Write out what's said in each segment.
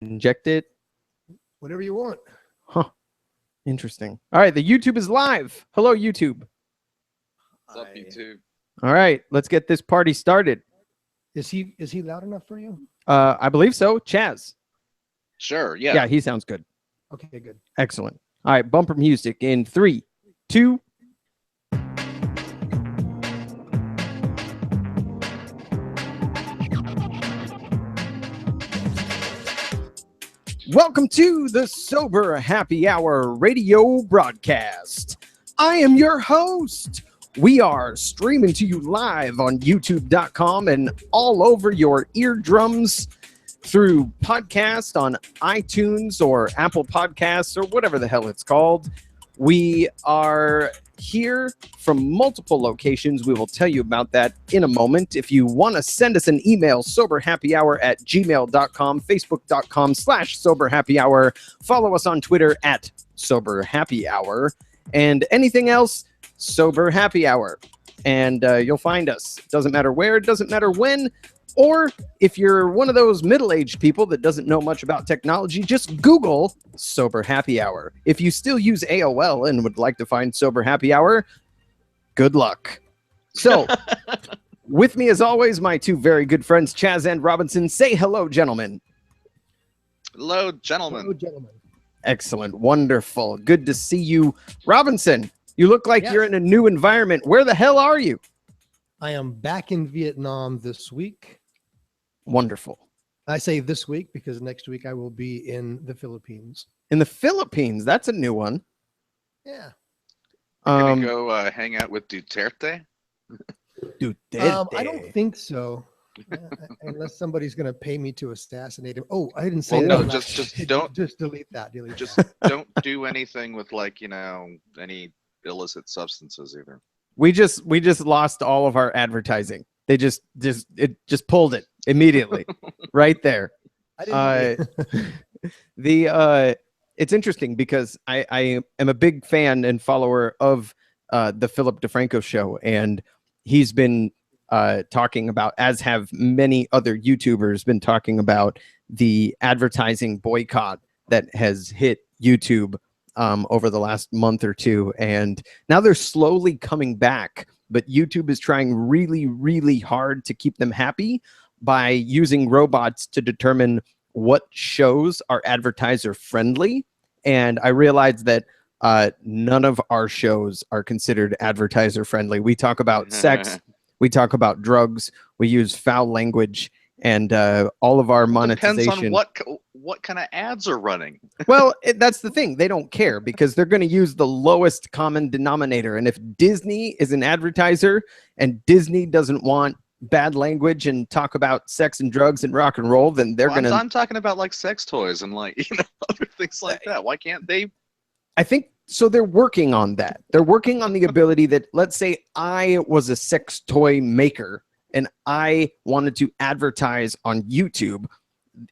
Inject it. Whatever you want. Huh. Interesting. All right, the YouTube is live. Hello, YouTube. What's up, YouTube? All right, let's get this party started. Is he loud enough for you? I believe so. Chaz. Sure, yeah. Yeah, he sounds good. Okay, good. Excellent. All right, bumper music in 3, 2. Welcome to the Sober Happy Hour radio broadcast. I am your host. We are streaming to you live on youtube.com and all over your eardrums through podcast on iTunes or Apple Podcasts or whatever the hell it's called. We are here from multiple locations. We will tell you about that in a moment. If you want to send us an email, soberhappyhour@gmail.com, facebook.com/soberhappyhour. Follow us on Twitter @soberhappyhour, and anything else, Sober Happy Hour. And you'll find us. Doesn't matter where, doesn't matter when. Or if you're one of those middle-aged people that doesn't know much about technology, just Google Sober Happy Hour. If you still use AOL and would like to find Sober Happy Hour, good luck. So, with me as always, my two very good friends, Chaz and Robinson. Say hello, gentlemen. Hello, gentlemen. Hello, gentlemen. Excellent. Wonderful. Good to see you. Robinson, you look like Yes. you're in a new environment. Where the hell are you? I am back in Vietnam this week. Wonderful. I say this week because next week I will be in the Philippines. In the Philippines, that's a new one. Yeah. Gonna go hang out with Duterte? Duterte. I don't think so. Unless somebody's going to pay me to assassinate him. Oh, I didn't say Well, that. no, on that. just don't Just delete that. Delete just that. don't do anything with any illicit substances either. We just lost all of our advertising. They just pulled it immediately right there. I didn't. It's interesting because I am a big fan and follower of the Philip DeFranco show, and he's been talking about, as have many other YouTubers, been talking about the advertising boycott that has hit YouTube over the last month or two, and now they're slowly coming back. But YouTube is trying really, really hard to keep them happy by using robots to determine what shows are advertiser friendly. And I realized that none of our shows are considered advertiser friendly. We talk about sex, we talk about drugs, we use foul language, and all of our monetization. Depends on what kind of ads are running. Well, that's the thing. They don't care because they're going to use the lowest common denominator. And if Disney is an advertiser and Disney doesn't want bad language and talk about sex and drugs and rock and roll, then they're going to... I'm talking about like sex toys and other things like that. Why can't they? I think so. They're working on that. They're working on the ability that, let's say I was a sex toy maker and I wanted to advertise on YouTube.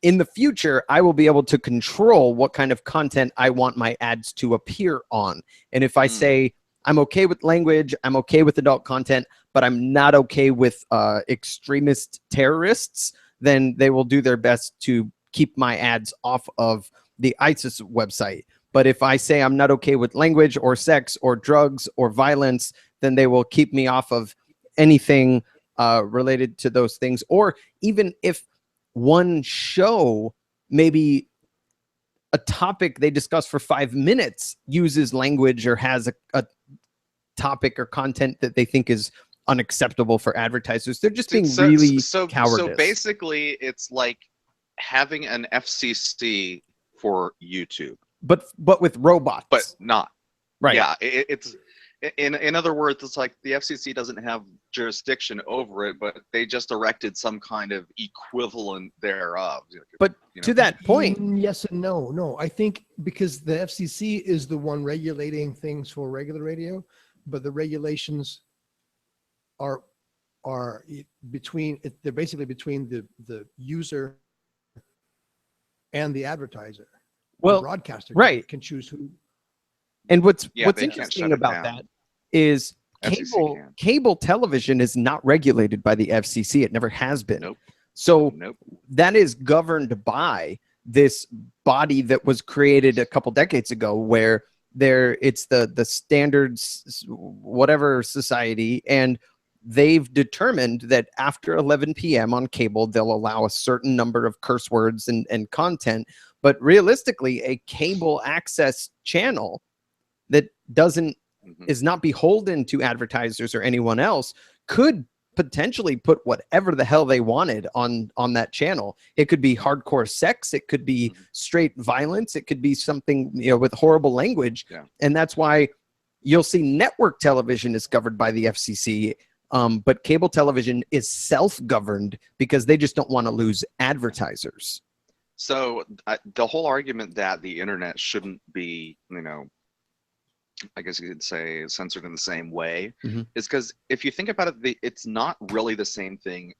In the future, I will be able to control what kind of content I want my ads to appear on. And if I say, I'm okay with language, I'm okay with adult content, but I'm not okay with extremist terrorists, then they will do their best to keep my ads off of the ISIS website. But if I say I'm not okay with language or sex or drugs or violence, then they will keep me off of anything related to those things. Or even if one show, maybe a topic they discuss for 5 minutes uses language or has a topic or content that they think is unacceptable for advertisers, they're just being really cowardice. So basically, it's like having an FCC for YouTube, but with robots, but not right. Yeah, it's in other words, it's like the FCC doesn't have jurisdiction over it, but they just erected some kind of equivalent thereof. But to that point, yes and no. No, I think because the FCC is the one regulating things for regular radio, but the regulations are between. They're basically between the user and the advertiser. Well, the broadcaster right. can choose who. And what's they can't interesting shut it about down. that is cable television is not regulated by the FCC. It never has been. Nope. So Nope. that is governed by this body that was created a couple decades ago where it's the standards whatever society, and they've determined that after 11 p.m. on cable, they'll allow a certain number of curse words and content. But realistically, a cable access channel that is not beholden to advertisers or anyone else could potentially put whatever the hell they wanted on that channel. It could be hardcore sex, it could be straight violence, it could be something, you know, with horrible language. And that's why you'll see network television is governed by the FCC, but cable television is self-governed because they just don't want to lose advertisers. So the whole argument that the internet shouldn't be, you know, I guess you could say censored in the same way, is because if you think about it, it's not really the same thing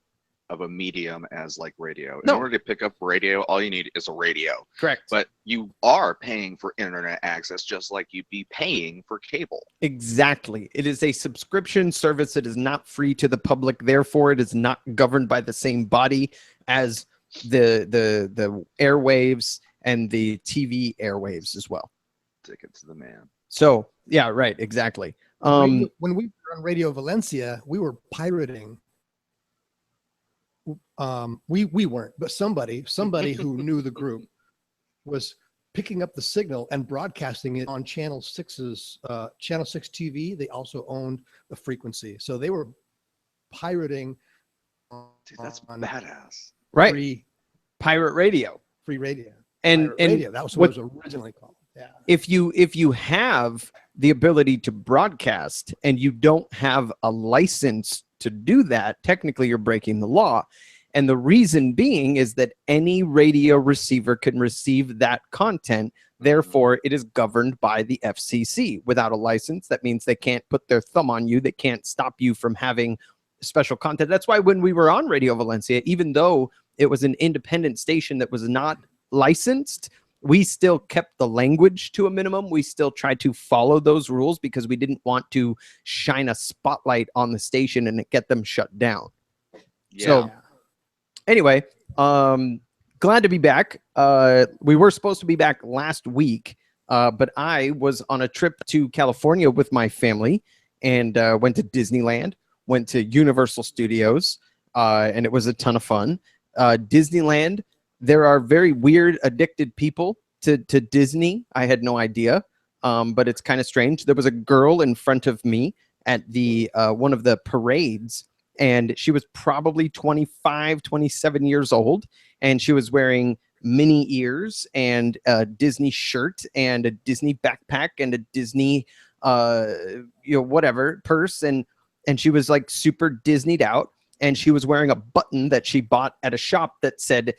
of a medium as like radio. In order to pick up radio, all you need is a radio. Correct. But you are paying for internet access just like you'd be paying for cable. Exactly. It is a subscription service. It is not free to the public. Therefore, it is not governed by the same body as the airwaves and the TV airwaves as well. Take it to the man. So yeah, right, exactly. When we were on Radio Valencia, we were pirating. We weren't, but somebody who knew the group was picking up the signal and broadcasting it on Channel 6's Channel 6 TV. They also owned the frequency, so they were pirating. Dude, that's badass. Right, pirate radio, free radio, and radio. That was what it was originally called. Yeah. If you have the ability to broadcast and you don't have a license to do that, technically you're breaking the law. And the reason being is that any radio receiver can receive that content. Therefore, it is governed by the FCC. Without a license, that means they can't put their thumb on you. They can't stop you from having special content. That's why when we were on Radio Valencia, even though it was an independent station that was not licensed, we still kept the language to a minimum. We still tried to follow those rules because we didn't want to shine a spotlight on the station and get them shut down. Yeah. So anyway, glad to be back. We were supposed to be back last week, but I was on a trip to California with my family and went to Disneyland, went to Universal Studios, and it was a ton of fun. Disneyland, there are very weird, addicted people to Disney. I had no idea, but it's kind of strange. There was a girl in front of me at the one of the parades, and she was probably 25, 27 years old, and she was wearing mini ears and a Disney shirt and a Disney backpack and a Disney, whatever purse, and she was like super Disneyed out, and she was wearing a button that she bought at a shop that said,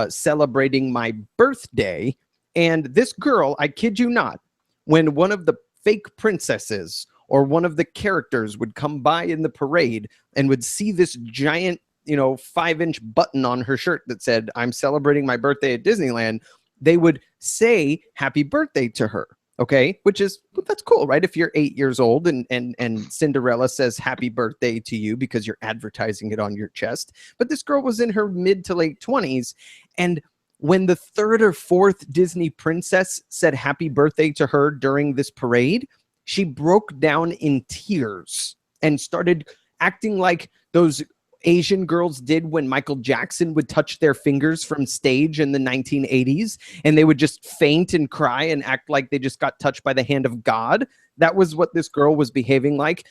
celebrating my birthday. And this girl, I kid you not, when one of the fake princesses or one of the characters would come by in the parade and would see this giant, 5-inch button on her shirt that said, I'm celebrating my birthday at Disneyland, they would say happy birthday to her. Okay, that's cool, right? If you're 8 years old and Cinderella says happy birthday to you because you're advertising it on your chest. But this girl was in her mid to late 20s. And when the third or fourth Disney princess said happy birthday to her during this parade, she broke down in tears and started acting like those Asian girls did when Michael Jackson would touch their fingers from stage in the 1980s, and they would just faint and cry and act like they just got touched by the hand of God. That was what this girl was behaving like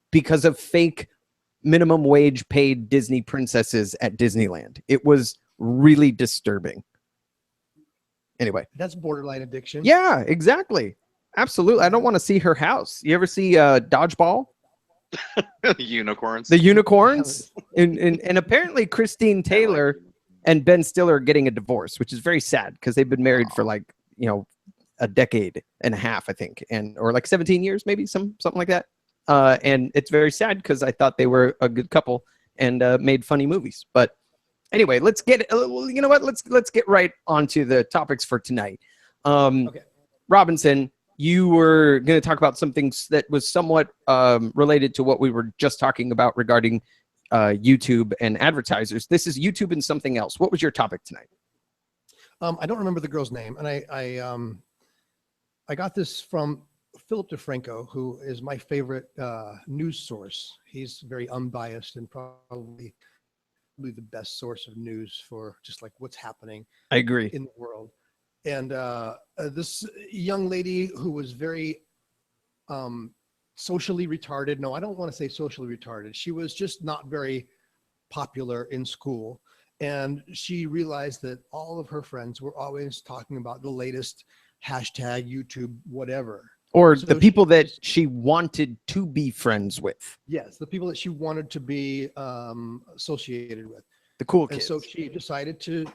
because of fake minimum wage paid Disney princesses at Disneyland. It was really disturbing. Anyway, that's borderline addiction. Yeah, exactly. Absolutely. I don't want to see her house. You ever see Dodgeball? Unicorns. The unicorns. and apparently Christine Taylor and Ben Stiller are getting a divorce, which is very sad because they've been married for like, a decade and a half, I think, or like 17 years, maybe something like that. And it's very sad because I thought they were a good couple and made funny movies. But anyway, let's get let's get right onto the topics for tonight. Okay. Robinson, you were going to talk about something that was somewhat related to what we were just talking about regarding YouTube and advertisers. This is YouTube and something else. What was your topic tonight? I don't remember the girl's name, and I got this from Philip DeFranco, who is my favorite news source. He's very unbiased and probably the best source of news for just like what's happening I agree. in the world. And this young lady who was very socially retarded. No, I don't want to say socially retarded. She was just not very popular in school. And she realized that all of her friends were always talking about the latest hashtag YouTube, whatever. Or So the people that she wanted to be friends with. Yes, the people that she wanted to be associated with. The cool And kids. so she decided to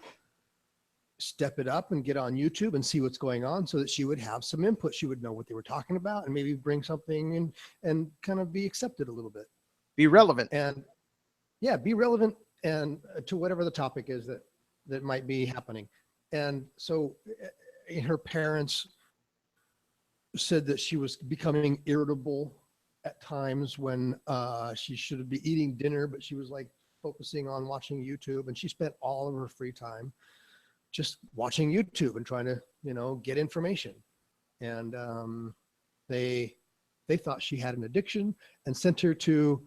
step it up and get on YouTube and see what's going on so that she would have some input. She would know what they were talking about and maybe bring something in and kind of be accepted a little bit. Be relevant. And yeah, be relevant and to whatever the topic is that might be happening. And so her parents said that she was becoming irritable at times when she should be eating dinner, but she was like focusing on watching YouTube, and she spent all of her free time just watching YouTube and trying to, get information. And they thought she had an addiction and sent her to,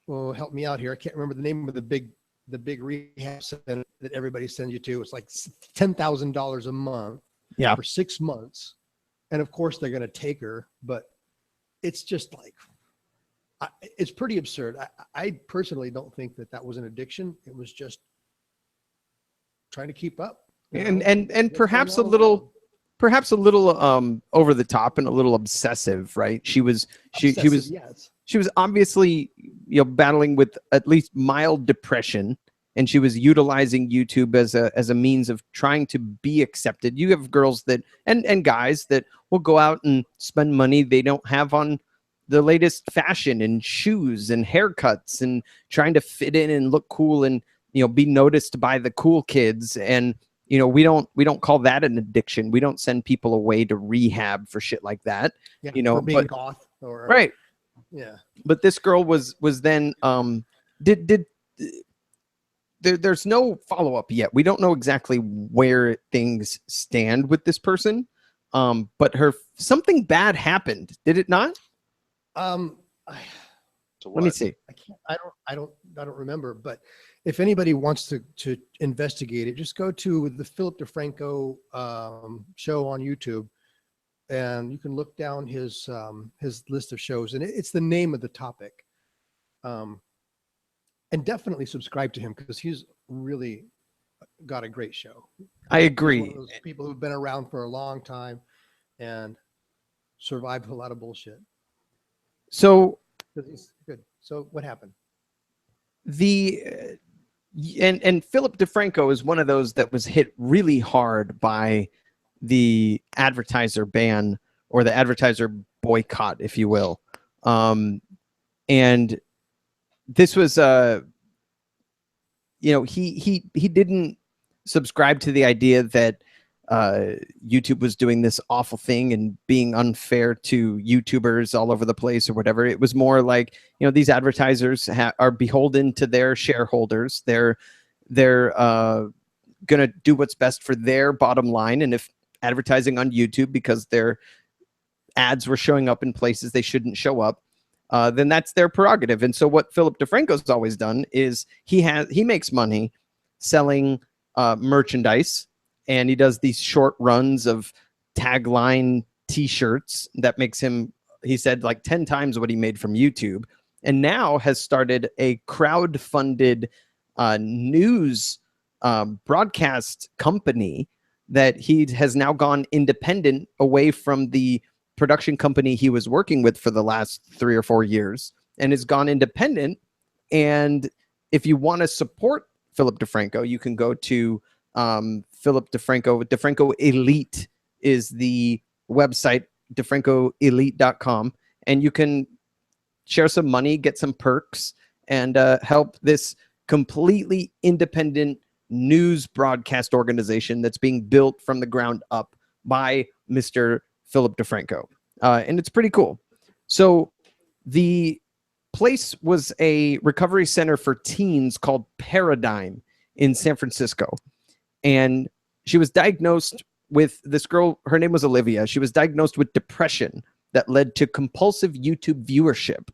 well, help me out here. I can't remember the name of the big rehab center that everybody sends you to. It's like $10,000 a month for 6 months. And of course they're going to take her, but it's just like, it's pretty absurd. I personally don't think that was an addiction. It was just trying to keep up. And perhaps a little over the top and a little obsessive, right? She was obviously, battling with at least mild depression, and she was utilizing YouTube as a means of trying to be accepted. You have girls that and guys that will go out and spend money they don't have on the latest fashion and shoes and haircuts and trying to fit in and look cool and be noticed by the cool kids. And we don't call that an addiction. We don't send people away to rehab for shit like that. Yeah, for being goth or right. Yeah. But this girl was then there's no follow-up yet. We don't know exactly where things stand with this person. But something bad happened. Did it not? Let me see. I don't remember, but if anybody wants to investigate it, just go to the Philip DeFranco show on YouTube, and you can look down his list of shows, and it's the name of the topic. And definitely subscribe to him because he's really got a great show. I agree. He's one of those people who've been around for a long time and survived a lot of bullshit. So he's good. So what happened? And Philip DeFranco is one of those that was hit really hard by the advertiser ban or the advertiser boycott, if you will. And this was he didn't subscribe to the idea that YouTube was doing this awful thing and being unfair to YouTubers all over the place or whatever. It was more like, these advertisers are beholden to their shareholders. They're going to do what's best for their bottom line. And if advertising on YouTube because their ads were showing up in places they shouldn't show up, then that's their prerogative. And so what Philip DeFranco's always done is he makes money selling merchandise. And he does these short runs of tagline T-shirts that makes him, he said, like 10 times what he made from YouTube. And now has started a crowd-funded news broadcast company that he has now gone independent away from the production company he was working with for the last 3 or 4 years and has gone independent. And if you want to support Philip DeFranco, you can go to Philip DeFranco. DeFranco Elite is the website, DeFrancoElite.com, and you can share some money, get some perks, and help this completely independent news broadcast organization that's being built from the ground up by Mr. Philip DeFranco. And it's pretty cool. So the place was a recovery center for teens called Paradigm in San Francisco. And she was diagnosed with this girl. Her name was Olivia. She was diagnosed with depression that led to compulsive YouTube viewership.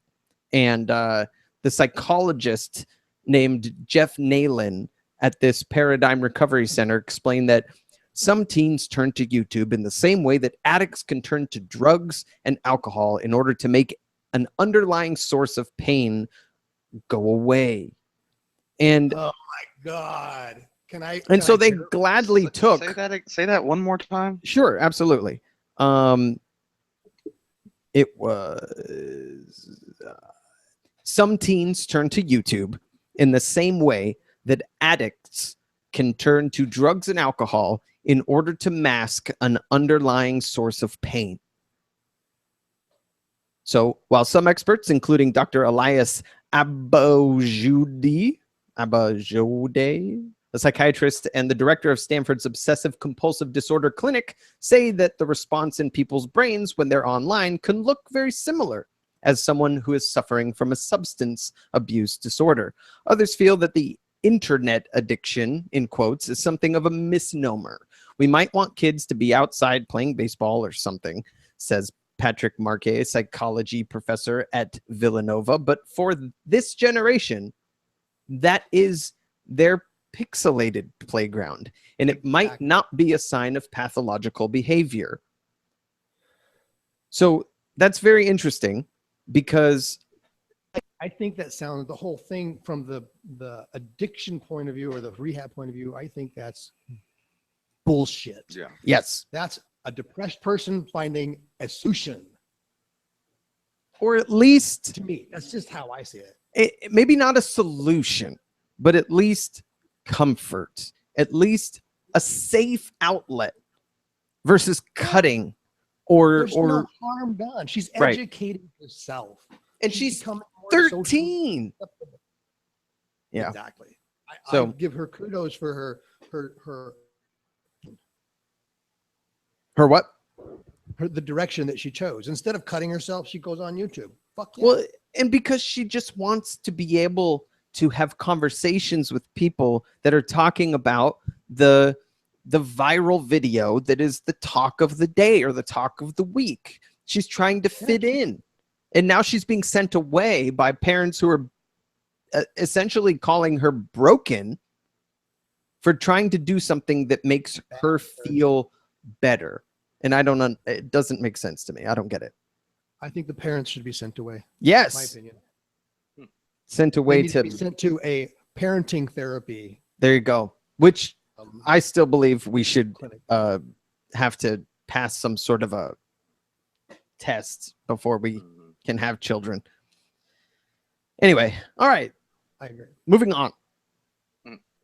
And the psychologist named Jeff Nalen at this Paradigm Recovery Center explained that some teens turn to YouTube in the same way that addicts can turn to drugs and alcohol in order to make an underlying source of pain go away. And oh my God. And so they gladly took. Say that one more time. Sure, absolutely. It was some teens turn to YouTube in the same way that addicts can turn to drugs and alcohol in order to mask an underlying source of pain. So while some experts, including Dr. Elias Abajoude, a psychiatrist and the director of Stanford's Obsessive Compulsive Disorder Clinic, say that the response in people's brains when they're online can look very similar as someone who is suffering from a substance abuse disorder. Others feel that the internet addiction, in quotes, is something of a misnomer. We might want kids to be outside playing baseball or something, says Patrick Marquet, a psychology professor at Villanova. But for this generation, that is their pixelated playground, and it might not be a sign of pathological behavior. So that's very interesting, because I think that sounds, the whole thing from the addiction point of view or the rehab point of view, I think that's bullshit. Yeah. yes, That's a depressed person finding a solution. or at least To me, that's just how I see it. maybe not a solution, but at least comfort, at least a safe outlet versus cutting There's or no harm done. She's Right. educating herself. and she's 13. Yeah. Exactly. So- I give her kudos for her what? the direction that she chose. Instead of cutting herself, she goes on YouTube. Fuck yeah. Well, and because she just wants to be able to have conversations with people that are talking about the viral video that is the talk of the day or the talk of the week. She's trying to fit in. And now she's being sent away by parents who are essentially calling her broken for trying to do something that makes her feel better. And it doesn't make sense to me. I don't get it. I think the parents should be sent away. My Yes. opinion. Sent They away need to be sent to a parenting therapy there you go. Which um, I still believe we should clinic. have to pass some sort of a test before we can have children. Anyway, all right, I agree. moving on.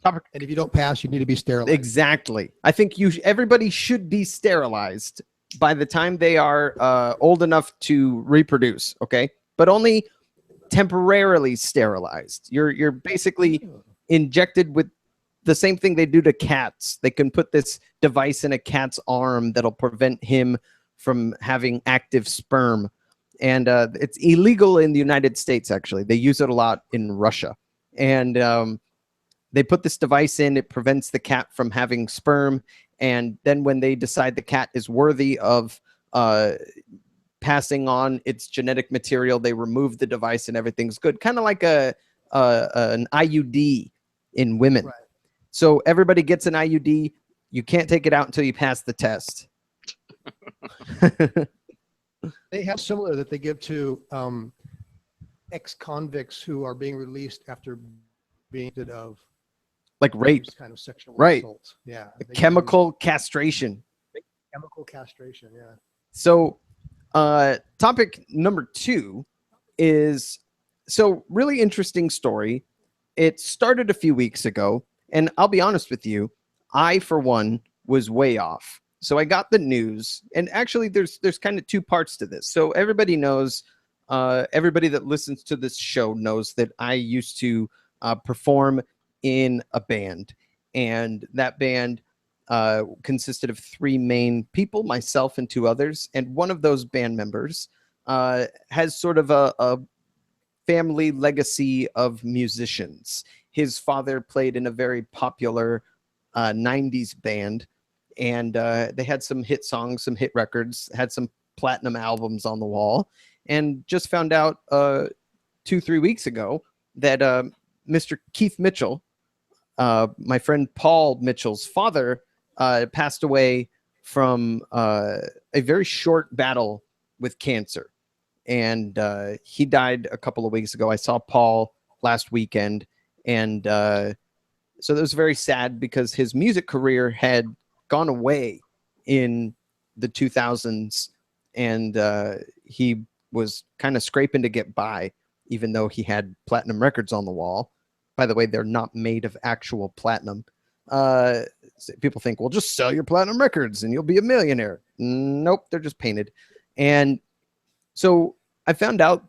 Topic. And if you don't pass, you need to be sterilized. Exactly. I think everybody should be sterilized by the time they are old enough to reproduce. Okay, but only temporarily sterilized. You're basically injected with the same thing they do to cats. They can put this device in a cat's arm that'll prevent him from having active sperm. And it's illegal in the United States, actually. They use it a lot in Russia. And they put this device in. It prevents the cat from having sperm. And then when they decide the cat is worthy of passing on its genetic material, they remove the device and everything's good. Kind of like an IUD in women. Right. So everybody gets an IUD. You can't take it out until you pass the test. They have similar that they give to ex-convicts who are being released after being convicted of Like rape, kind of sexual Right. assault. Yeah. the They give them chemical castration. chemical castration. Yeah. So topic number 2 is, so really interesting story. It started a few weeks ago, and I'll be honest with you, I, for one, was way off. So I got the news, and actually there's kind of 2 parts to this. So everybody knows, everybody that listens to this show knows that I used to perform in a band, and that band consisted of 3 main people, myself and 2 others. And one of those band members has sort of a family legacy of musicians. His father played in a very popular 90s band and they had some hit songs, some hit records, had some platinum albums on the wall, and just found out 2-3 weeks ago that Mr. Keith Mitchell, my friend Paul Mitchell's father, passed away from a very short battle with cancer. And he died a couple of weeks ago. I saw Paul last weekend. And so that was very sad because his music career had gone away in the 2000s. And he was kind of scraping to get by, even though he had platinum records on the wall. By the way, they're not made of actual platinum. People think, well, just sell your platinum records and you'll be a millionaire. Nope, they're just painted. And so I found out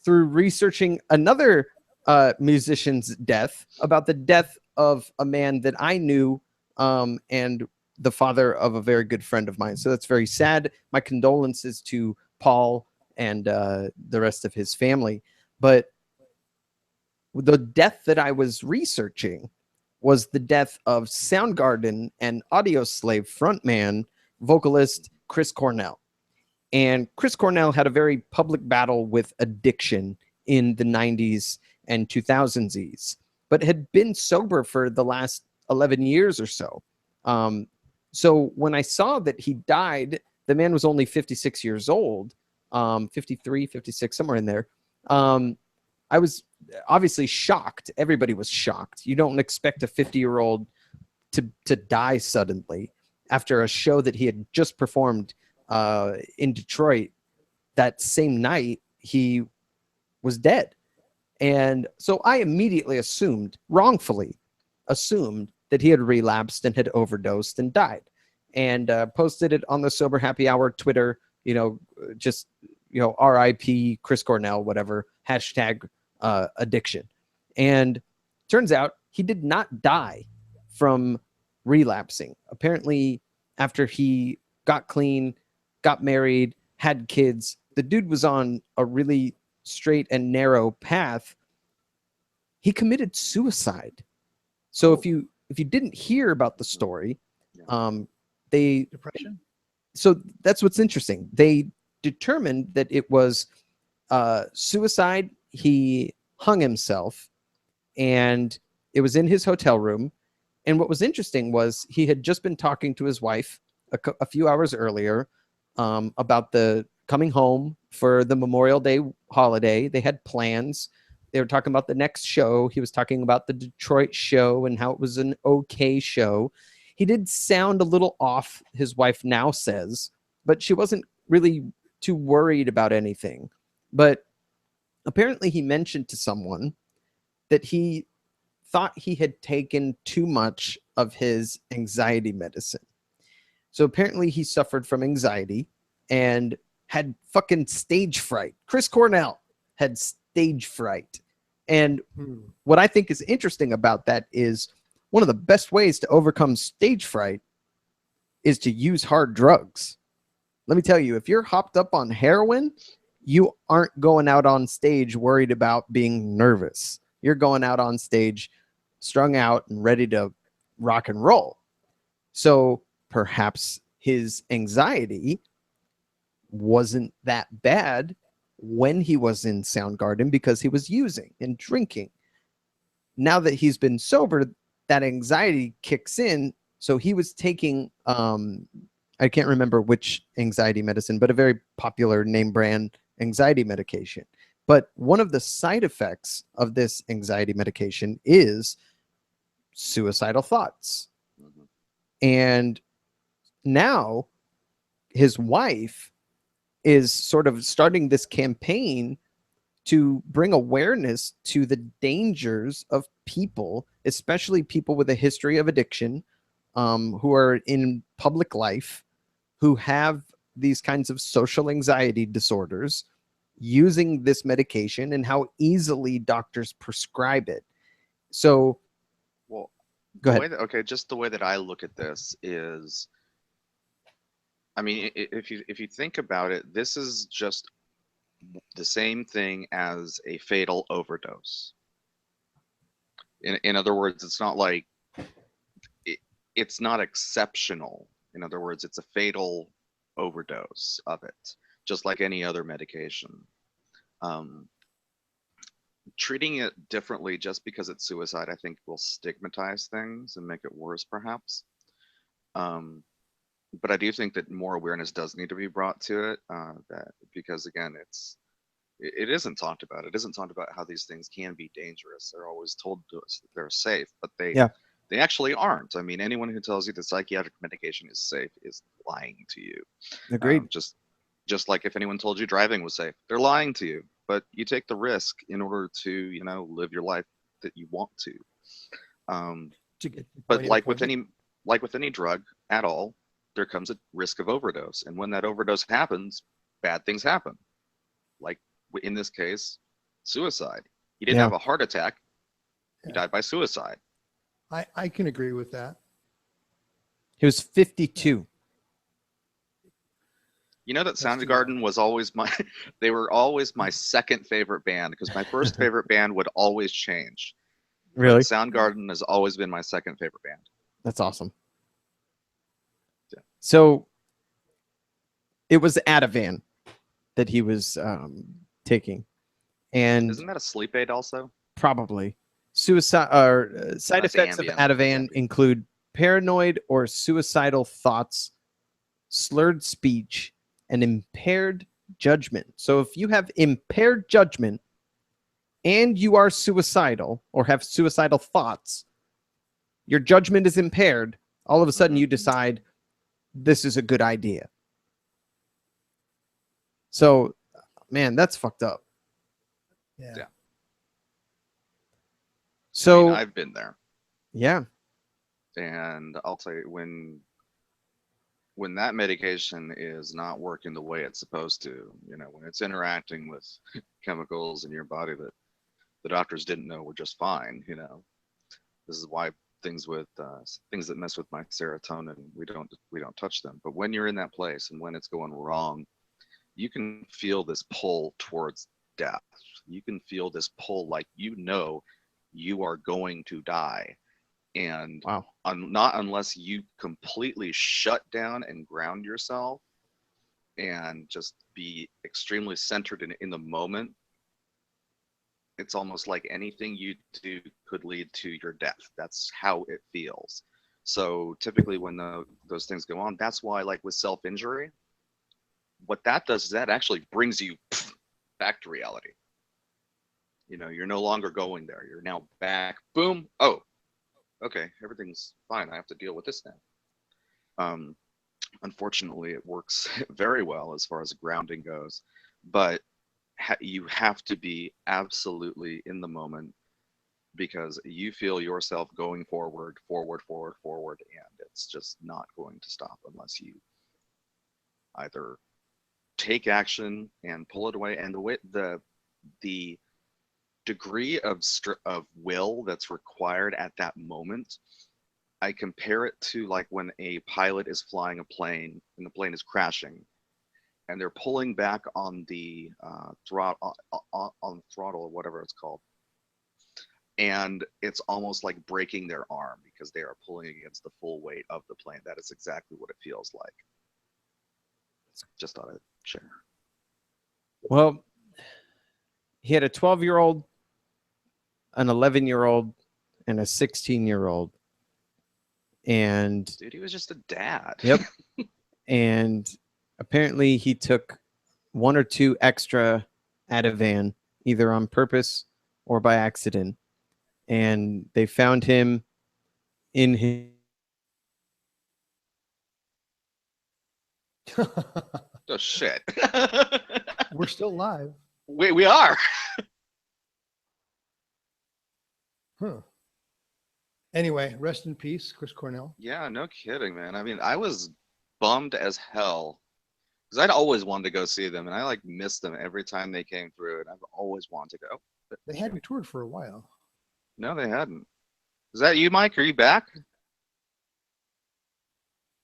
through researching another musician's death about the death of a man that I knew and the father of a very good friend of mine. So that's very sad. My condolences to Paul and the rest of his family. But the death that I was researching was the death of Soundgarden and Audioslave frontman, vocalist Chris Cornell. And Chris Cornell had a very public battle with addiction in the 90s and 2000s, but had been sober for the last 11 years or so. So when I saw that he died, the man was only 56 years old, 53, 56, somewhere in there. I was obviously shocked. Everybody was shocked. You don't expect a 50-year-old to die suddenly after a show that he had just performed in Detroit. That same night, he was dead. And so I immediately assumed, wrongfully assumed, that he had relapsed and had overdosed and died. And posted it on the Sober Happy Hour Twitter, just, RIP Chris Cornell, whatever, hashtag addiction. And turns out he did not die from relapsing. Apparently, after he got clean, got married, had kids, the dude was on a really straight and narrow path. He committed suicide. So if you didn't hear about the story, Depression? So that's what's interesting. They determined that it was suicide. He hung himself, and it was in his hotel room. And what was interesting was he had just been talking to his wife a few hours earlier about the coming home for the Memorial Day holiday. They had plans. They were talking about the next show. He was talking about the Detroit show and how it was an okay show. He did sound a little off, his wife now says, but she wasn't really too worried about anything. But apparently he mentioned to someone that he thought he had taken too much of his anxiety medicine. So apparently he suffered from anxiety and had fucking stage fright. Chris Cornell had stage fright. And what I think is interesting about that is one of the best ways to overcome stage fright is to use hard drugs. Let me tell you, if you're hopped up on heroin, you aren't going out on stage worried about being nervous. You're going out on stage strung out and ready to rock and roll. So perhaps his anxiety wasn't that bad when he was in Soundgarden because he was using and drinking. Now that he's been sober, that anxiety kicks in. So he was taking, I can't remember which anxiety medicine, but a very popular name brand anxiety medication. But one of the side effects of this anxiety medication is suicidal thoughts. And now his wife is sort of starting this campaign to bring awareness to the dangers of people, especially people with a history of addiction, who are in public life, who have these kinds of social anxiety disorders, using this medication and how easily doctors prescribe it. So, well, go ahead. Just the way that I look at this is, I mean, if you think about it, this is just the same thing as a fatal overdose. In other words, it's not like it's not exceptional In other words, it's a fatal overdose of it, just like any other medication. Um, Treating it differently just because it's suicide, I think, will stigmatize things and make it worse, perhaps. Um, but I do think that more awareness does need to be brought to it. That because again, it isn't talked about. It isn't talked about how these things can be dangerous. They're always told to us that they're safe, but Yeah. they actually aren't. I mean, anyone who tells you that psychiatric medication is safe is lying to you. Agreed. Just like if anyone told you driving was safe, they're lying to you. But you take the risk in order to, live your life that you want to. To get But like with any drug at all, there comes a risk of overdose, and when that overdose happens, bad things happen. Like in this case, suicide. He didn't Yeah. have a heart attack. He Yeah. died by suicide. I can agree with that. He was 52. You know that That's too Soundgarden was always they were always my second favorite band because my first favorite band would always change. Really? But Soundgarden has always been my second favorite band. That's awesome. Yeah. So it was Ativan that he was taking, and Isn't that a sleep aid also? probably suicide or side That's effects Ambien. of Ativan include paranoid or suicidal thoughts, slurred speech, and impaired judgment. So if you have impaired judgment and you are suicidal or have suicidal thoughts, your judgment is impaired. All of a sudden, you decide this is a good idea. So, man, that's fucked up. Yeah. Yeah. So, I mean, I've been there, yeah, and I'll tell you when that medication is not working the way it's supposed to, when it's interacting with chemicals in your body that the doctors didn't know were just fine, this is why things that mess with my serotonin, we don't touch them. But when you're in that place and when it's going wrong, you can feel this pull towards death. You can feel this pull like you are going to die. And wow. not unless you completely shut down and ground yourself and just be extremely centered in the moment, it's almost like anything you do could lead to your death. That's how it feels. So typically when those things go on, that's why, like with self-injury, what that does is that actually brings you back to reality. You're no longer going there. You're now back. Boom. Oh, okay, everything's fine. I have to deal with this now. Unfortunately, it works very well as far as grounding goes, but you have to be absolutely in the moment because you feel yourself going forward, and it's just not going to stop unless you either take action and pull it away. And the degree of will that's required at that moment, I compare it to like when a pilot is flying a plane and the plane is crashing and they're pulling back on the throttle or whatever it's called, and it's almost like breaking their arm because they are pulling against the full weight of the plane. That is exactly what it feels like. Just thought I'd share. Well, he had a 12-year-old, an 11-year-old, and a 16-year-old. And Dude, he was just a dad. Yep. And apparently he took 1 or 2 extra Ativan, either on purpose or by accident. And they found him in his Oh shit. We're still live. We are. Huh. Anyway, rest in peace, Chris Cornell. Yeah, no kidding, man. I mean, I was bummed as hell because I'd always wanted to go see them, and I like missed them every time they came through, and I've always wanted to go. But They hadn't toured for a while. no, they hadn't. Is that you, Mike? Are you back?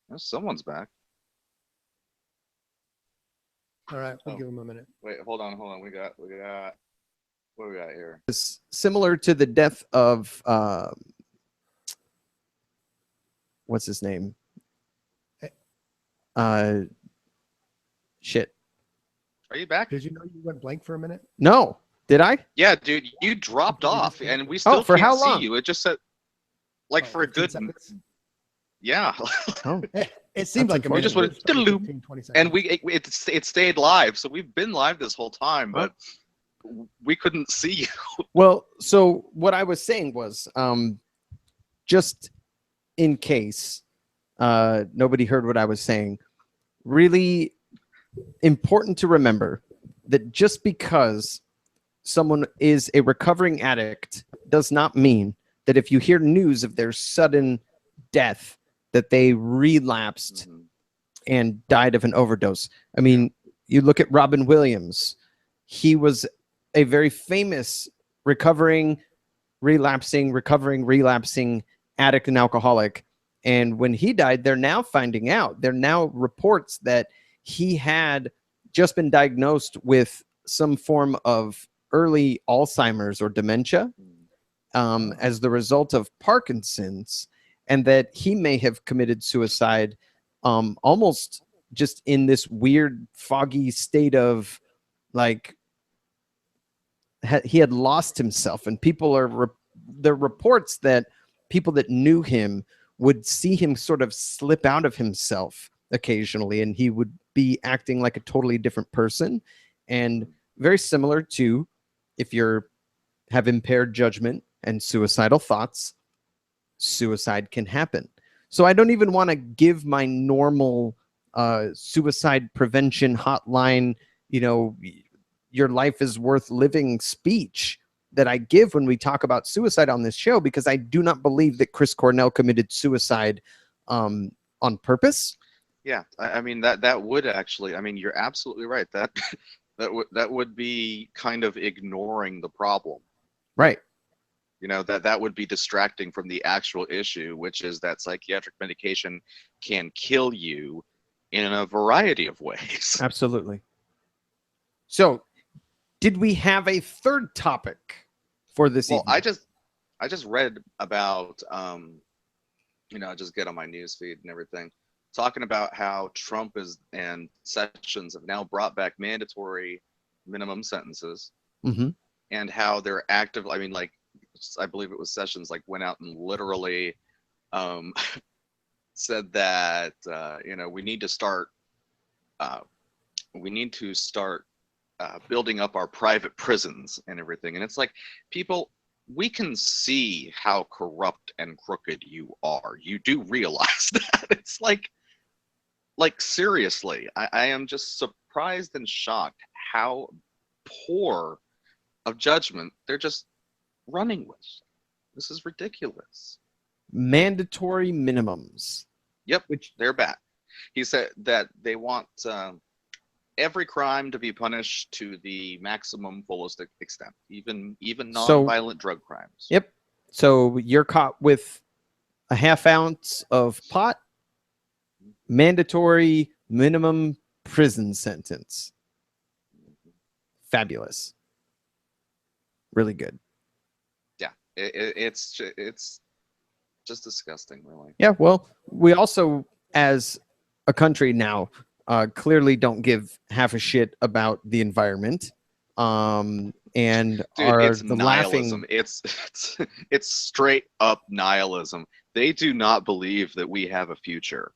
No, someone's back. All right, we'll Oh. give him a minute. Wait, hold on. We got. What do we got here? similar to the death of what's his name? Shit. Are you back? Did you know you went blank for a minute? No, did I? Yeah, dude, you dropped Did you off, just- and we still for can't how see long? you. It just said, like, Oh, for a 15 good, seconds? yeah. Oh, It seemed That's like a unfortunate. minute. just went but it's probably diddle-oo. 15, 20 seconds. And it stayed live, so we've been live this whole time, but we couldn't see you. well, so what I was saying was, just in case nobody heard what I was saying, really important to remember that just because someone is a recovering addict does not mean that if you hear news of their sudden death, that they relapsed and died of an overdose. I mean, you look at Robin Williams. He was a very famous recovering, relapsing addict and alcoholic. And when he died, they're now finding out, there are now reports that he had just been diagnosed with some form of early Alzheimer's or dementia as the result of Parkinson's, and that he may have committed suicide almost just in this weird foggy state of like he had lost himself. And people are there are reports that people that knew him would see him sort of slip out of himself occasionally, and he would be acting like a totally different person. And very similar to if you're have impaired judgment and suicidal thoughts, suicide can happen. So I don't even want to give my normal suicide prevention hotline, your life is worth living speech that I give when we talk about suicide on this show, because I do not believe that Chris Cornell committed suicide on purpose. Yeah, I mean that would actually. I mean, you're absolutely right. That would be kind of ignoring the problem. Right. That would be distracting from the actual issue, which is that psychiatric medication can kill you in a variety of ways. Absolutely. So, did we have a third topic for this Well, evening? I just read about I just get on my news feed and everything, talking about how Trump and Sessions have now brought back mandatory minimum sentences, and how they're active. I mean, like, I believe it was Sessions went out and literally said that we need to start building up our private prisons and everything. And it's like, people, we can see how corrupt and crooked you are. You do realize that. It's like seriously, I am just surprised and shocked how poor of judgment they're just running with. This is ridiculous. Mandatory minimums. Yep, which they're back. He said that they want every crime to be punished to the maximum fullest extent, even non-violent drug crimes. Yep. So you're caught with a half ounce of pot, mandatory minimum prison sentence. Fabulous. Really good. Yeah, it's just disgusting, really. Yeah, well, we also, as a country now, clearly don't give half a shit about the environment. And dude, it's nihilism. It's straight up nihilism. They do not believe that we have a future.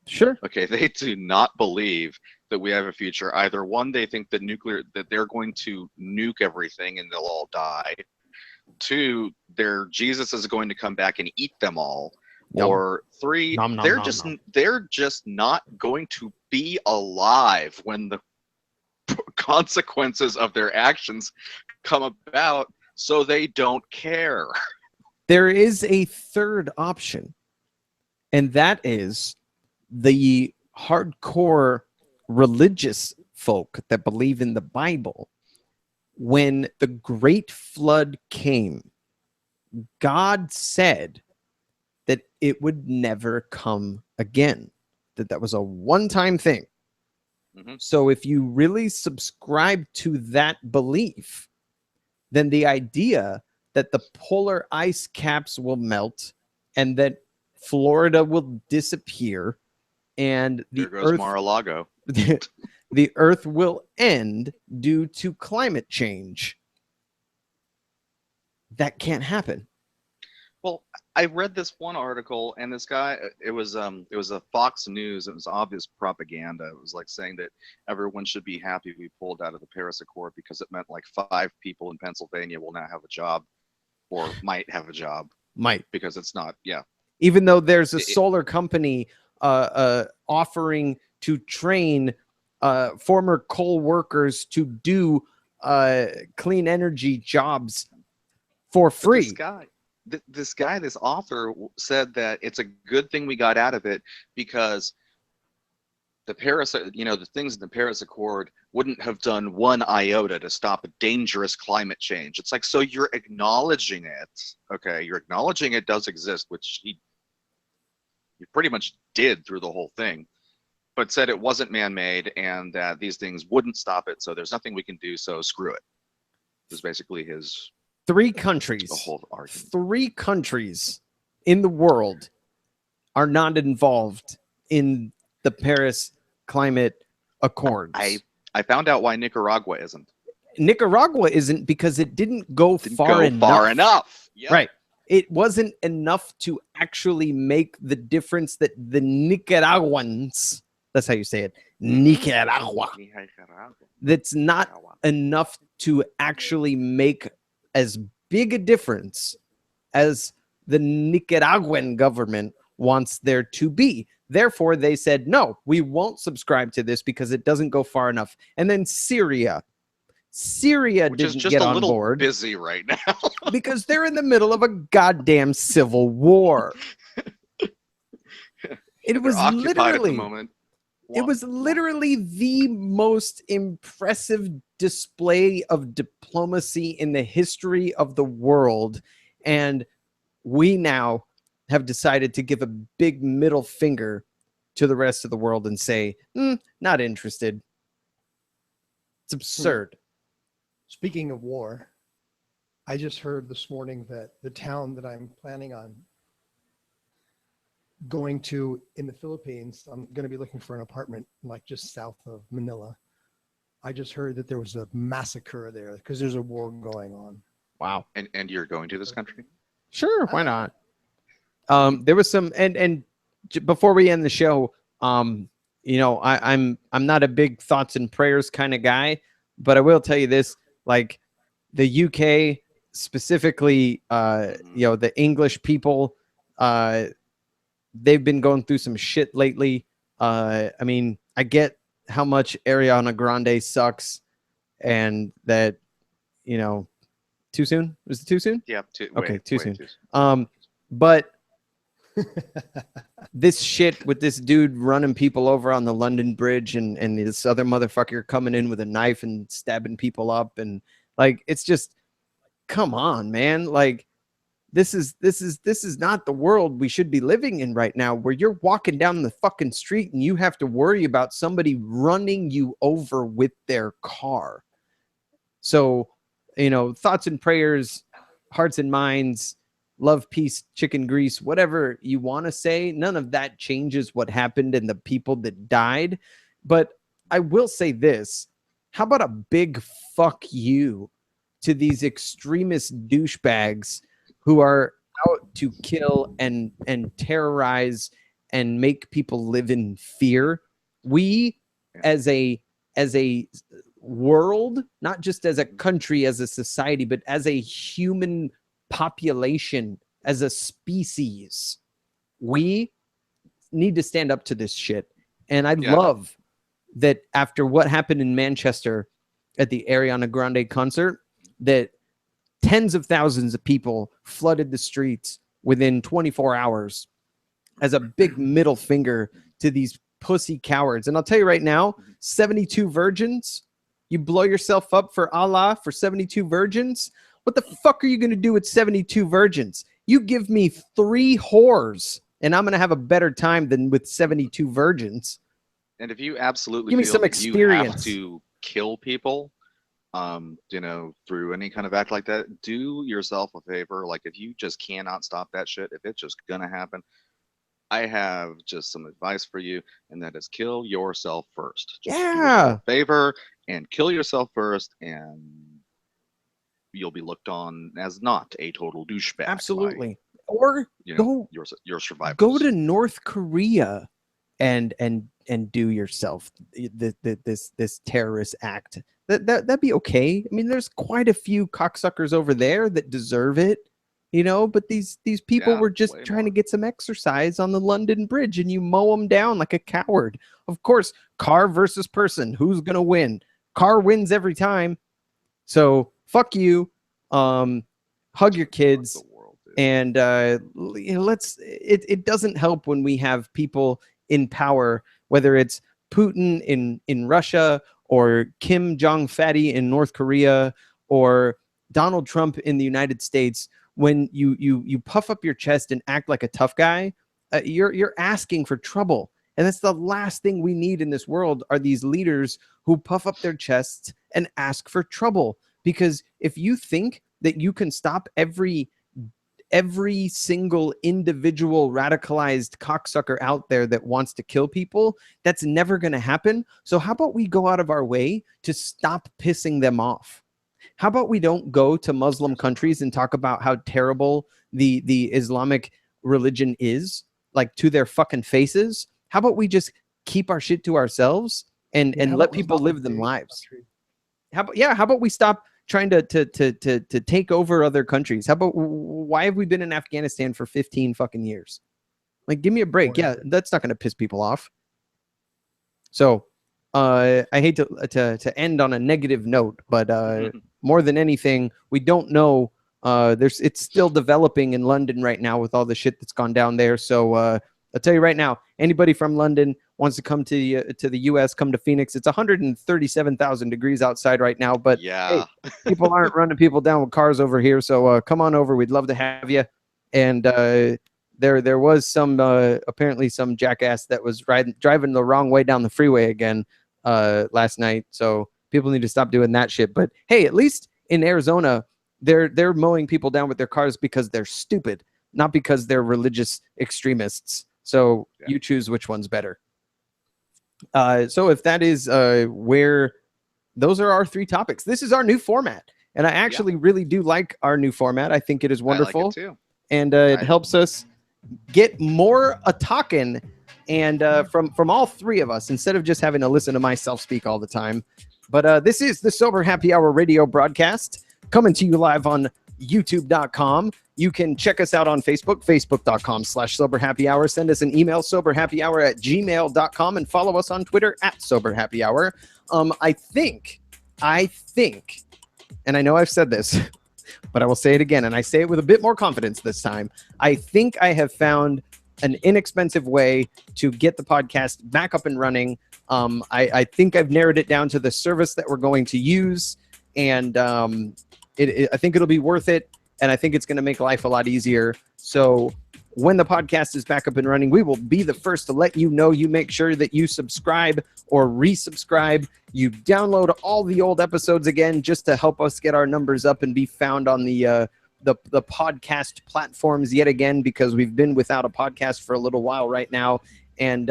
Sure. Okay, they do not believe that we have a future. Either one, they think that they're going to nuke everything and they'll all die. Two, Jesus is going to come back and eat them all. Yum. Or three, Nom, nom, they're nom, just nom. they're just not going to be alive when the consequences of their actions come about, so they don't care. There is a third option, and that is the hardcore religious folk that believe in the Bible. When the great flood came, God said that it would never come again, that was a one-time thing. So if you really subscribe to that belief, then the idea that the polar ice caps will melt and that Florida will disappear and There goes Mar-a-Lago. the Earth will end due to climate change. That can't happen. Well, I read this one article, and this guy, it was a Fox News. It was obvious propaganda. It was like saying that everyone should be happy we pulled out of the Paris Accord because it meant like 5 people in Pennsylvania will now have a job, or might have a job. Might, because it's not. Yeah. Even though there's a solar company offering to train former coal workers to do clean energy jobs for free. This guy, this author said that it's a good thing we got out of it because the Paris, the things in the Paris Accord wouldn't have done 1 iota to stop a dangerous climate change. It's like, so you're acknowledging it. Okay. You're acknowledging it does exist, which he pretty much did through the whole thing, but said it wasn't man-made and that these things wouldn't stop it. So there's nothing we can do. So screw it. This is basically his. 3 countries, the whole argument. 3 countries in the world are not involved in the Paris Climate Accords. I found out why Nicaragua isn't. Nicaragua isn't because it didn't go far enough. Yep. Right. It wasn't enough to actually make the difference that the Nicaraguans, that's how you say it, Nicaragua, that's not enough to actually make as big a difference as the Nicaraguan government wants there to be. Therefore, they said, no, we won't subscribe to this because it doesn't go far enough. And then Syria Which didn't is just get a on little board busy right now. because they're in the middle of a goddamn civil war. It was occupied at the literally moment. It was literally the most impressive display of diplomacy in the history of the world. And we now have decided to give a big middle finger to the rest of the world and say, not interested. It's absurd. Speaking of war, I just heard this morning that the town that I'm planning on going to in the Philippines, I'm going to be looking for an apartment like just south of Manila. I just heard that there was a massacre there because there's a war going on. Wow. And you're going to this country? Sure, why not? There was some, and before we end the show, I'm not a big thoughts and prayers kind of guy, but I will tell you this, like the UK specifically, the English people, they've been going through some shit lately. I mean, I get how much Ariana Grande sucks and that, too soon? Was it too soon? Yeah. Too soon. But this shit with this dude running people over on the London Bridge and this other motherfucker coming in with a knife and stabbing people up. And like, it's just, come on, man. Like, this is not the world we should be living in right now, where you're walking down the fucking street and you have to worry about somebody running you over with their car. So, thoughts and prayers, hearts and minds, love, peace, chicken grease, whatever you want to say. None of that changes what happened and the people that died. But I will say this. How about a big fuck you to these extremist douchebags who are out to kill and terrorize and make people live in fear? We as a world, not just as a country, as a society, but as a human population, as a species, we need to stand up to this shit. And I love that after what happened in Manchester at the Ariana Grande concert, that tens of thousands of people flooded the streets within 24 hours as a big middle finger to these pussy cowards. And I'll tell you right now, 72 virgins, you blow yourself up for Allah for 72 virgins. What the fuck are you going to do with 72 virgins? You give me 3 whores and I'm going to have a better time than with 72 virgins. And if you absolutely give me feel some that experience. you have to kill people, through any kind of act like that, do yourself a favor. Like, if you just cannot stop that shit, if it's just gonna happen, I have just some advice for you, and that is kill yourself first. Just do Yeah. yourself a favor and kill yourself first, and you'll be looked on as not a total douchebag. Absolutely. Or go Your survivors. go to North Korea and do yourself this terrorist act. That'd be okay. I mean, there's quite a few cocksuckers over there that deserve it, you know, but these people were just trying to get some exercise on the London Bridge, and you mow them down like a coward. Of course, car versus person, who's gonna win? Car wins every time. So fuck you. Hug your kids. And you know, it doesn't help when we have people in power, whether it's Putin in Russia or Kim Jong Fatty in North Korea or Donald Trump in the United States. When you puff up your chest and act like a tough guy, you're asking for trouble. And that's the last thing we need in this world, are these leaders who puff up their chests and ask for trouble. Because if you think that you can stop every single individual radicalized cocksucker out there that wants to kill people, that's never going to happen. So how about we go out of our way to stop pissing them off? How about we don't go to Muslim countries and talk about how terrible the Islamic religion is, like, to their fucking faces? How about we just keep our shit to ourselves and let people live them lives? How about we stop trying to take over other countries? How about, why have we been in Afghanistan for 15 fucking years? Like, give me a break. Yeah, that's not going to piss people off. So I hate to end on a negative note, but more than anything, we don't know. It's still developing in London right now with all the shit that's gone down there. So I'll tell you right now, anybody from London wants to come to the U.S., come to Phoenix. It's 137,000 degrees outside right now, but yeah, hey, people aren't running people down with cars over here. So come on over. We'd love to have you. And there was some apparently some jackass that was driving the wrong way down the freeway again last night. So people need to stop doing that shit. But hey, at least in Arizona, they're mowing people down with their cars because they're stupid, not because they're religious extremists. So you choose which one's better. So if that is where, those are our 3 topics. This is our new format, and I actually really do like our new format. I think it is wonderful. I like it too. And it helps us get more a-talking, and from all 3 of us, instead of just having to listen to myself speak all the time. But this is the Sober Happy Hour radio broadcast, coming to you live on youtube.com. You can check us out on Facebook, facebook.com/soberhappyhour. Send us an email, soberhappyhour@gmail.com, and follow us on Twitter @soberhappyhour. I think, and I know I've said this, but I will say it again, and I say it with a bit more confidence this time. I think I have found an inexpensive way to get the podcast back up and running. I think I've narrowed it down to the service that we're going to use, and I think it'll be worth it, and I think it's going to make life a lot easier. So when the podcast is back up and running, we will be the first to let you know. You make sure that you subscribe or resubscribe. You download all the old episodes again, just to help us get our numbers up and be found on the podcast platforms yet again, because we've been without a podcast for a little while right now, and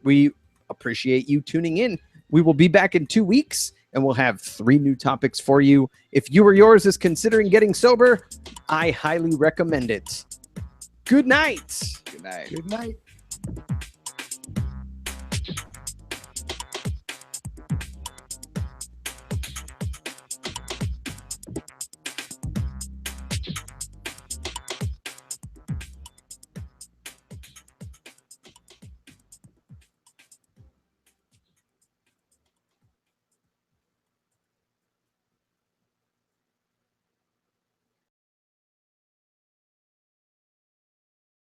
we appreciate you tuning in. We will be back in 2 weeks, and we'll have 3 new topics for you. If you or yours is considering getting sober, I highly recommend it. Good night. Good night. Good night.